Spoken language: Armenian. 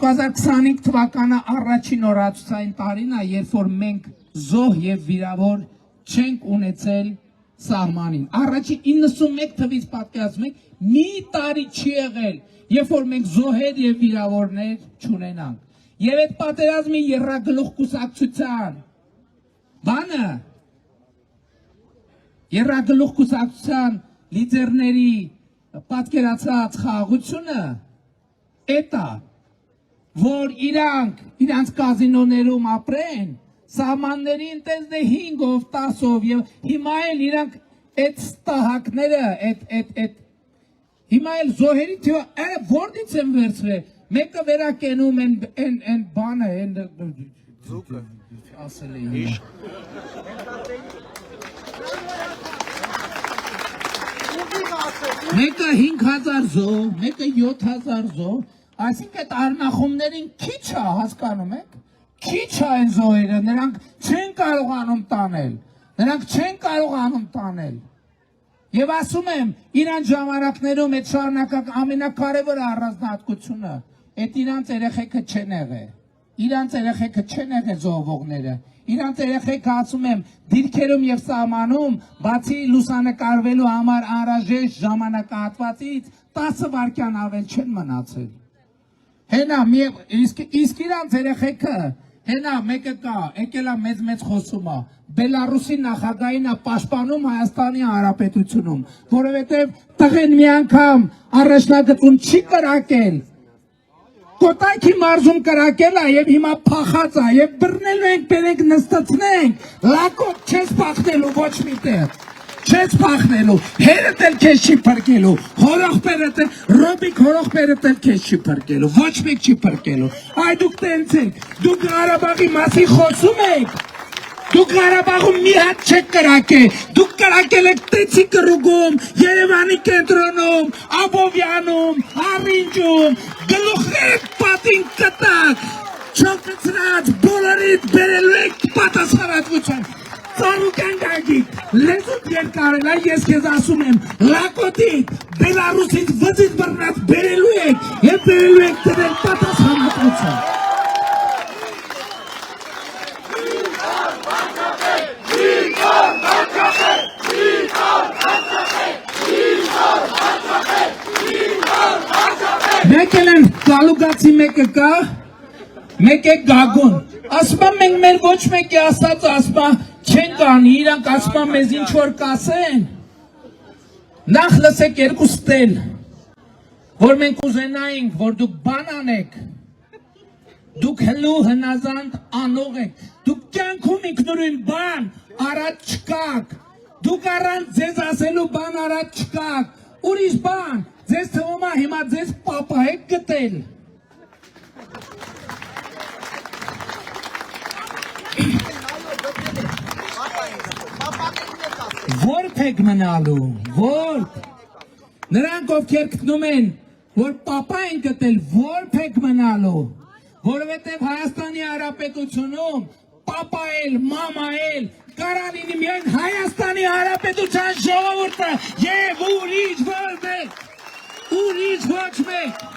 2025 թվականը առաջին օրացուցային տարին է, երբ որ մենք զոհ եւ վիրավոր չենք ունեցել սահմանին։ Առաջին 91 թվից պատկերացնում եք, մի տարի չի եղել, երբ որ մենք զոհեր եւ վիրավորներ չունենանք։ Եվ այդ պատերազմի եռագլուխ կուսակցության բանը եռագլուխ կուսակցության լիդերների պատկերացած խաղաղությունը էտա, որ իրանց կազինոներում ապրեն, սահմանների ընտեսն է 5-ով, 10-ով եւ հիմա էլ իրանք այդ ստահակները, հիմա էլ զոհերի թիվը որտից են վերցրել, մեկը վերակենում են բանը, ձուկը, ասել է մեկը 5000 զոհ, մեկը 7000 զոհ, այսինքն այդ առնախումներին քիչ է, հասկանում եք, քիչ է այն զոհերը, նրանք չեն կարողանում տանել, եւ ասում եմ, իրանց ժամանակներում այդ շարունակակ ամենակարևոր առանձնահատկությունը, այդ իրանց երեխեքը չեն եղել զոհվողները, իրանց երեխեքը ասում եմ, դիրքերում եւ սահմանում, բացի լուսանկարվելու համար անհրաժեշտ ժամանակահատվածից 10 վայրկյան ավել չեն մնացել։ Հենա, իսկ իրանց երեխեքը, հենա մեկը կա, եկել է մեծ խոսում է, Բելարուսի նախագահին է պաշտպանում Հայաստանի Հանրապետությունում, որովհետև տղեն մի անգամ առաջնագծում չի կրակել, Կոտայքի մարզում կրակել է եւ հիմա փախած է եւ բռնելու ենք, բերենք նստացնենք, լակոտ չես փախնելու ոչ միտեղ, չես փախնելու, հերդ էլ քեզ չի փրկելու, հորողբերդ էլ, Ռոբիկ հորողբերդ էլ քեզ չի փրկելու, ոչ մեկ չի փրկելու, այ դուք տենց եք, դուք Ղարաբաղի մասին խոսում եք, դուք Ղարաբաղում մի հատ չեք կրակել, դուք կրակել եք Տեցի կռուգում, Երևանի կենտրոնում, Աբովյանում, Առինջում, գլուխներդ պատին կտակ, չոքցրած, բոլորիդ բերելու եք պատասխանատվություն, ծանուկան գագիք, լեզուտ երկարել, ես քեզ ասում եմ, լակոտիդ, Բելարուսից վծից բռնած բերելու եք, և բերելու եք դրել պատասխանատվություն։ Մեկ էլ են գալուգացի մեկը կա, մեկ է գագուն, ասպա մենք մեր ոչ մեկի ասած ասպա չեն կանի, իրանք ասպա մեզ ինչ որ կասեն, նախ լսեք երկու ստել, որ մենք ուզենայինք, որ դուք բան անեք, դուք հլու հնազանդ անող եք, դուք կյանքում ինքնուրույն բան արած չկաք, դուք առանց ձեզ ասելու բան արած չկաք, ուրիշ բան, ձեզ թվում է հիմա ձեզ պապա եք գտել։ Որբ եք մնալու, որբ։ Նրանք ովքեր գտնում են, որ պապա են գտել, որբ եք մնալու, որովհետև Հայաստանի Հանրապետությունում պապա էլ, մամա էլ, կարան լինի միայն Հայաստանի Հանրապետության ժողովուրդը և ուրիշ ոչ մեկ։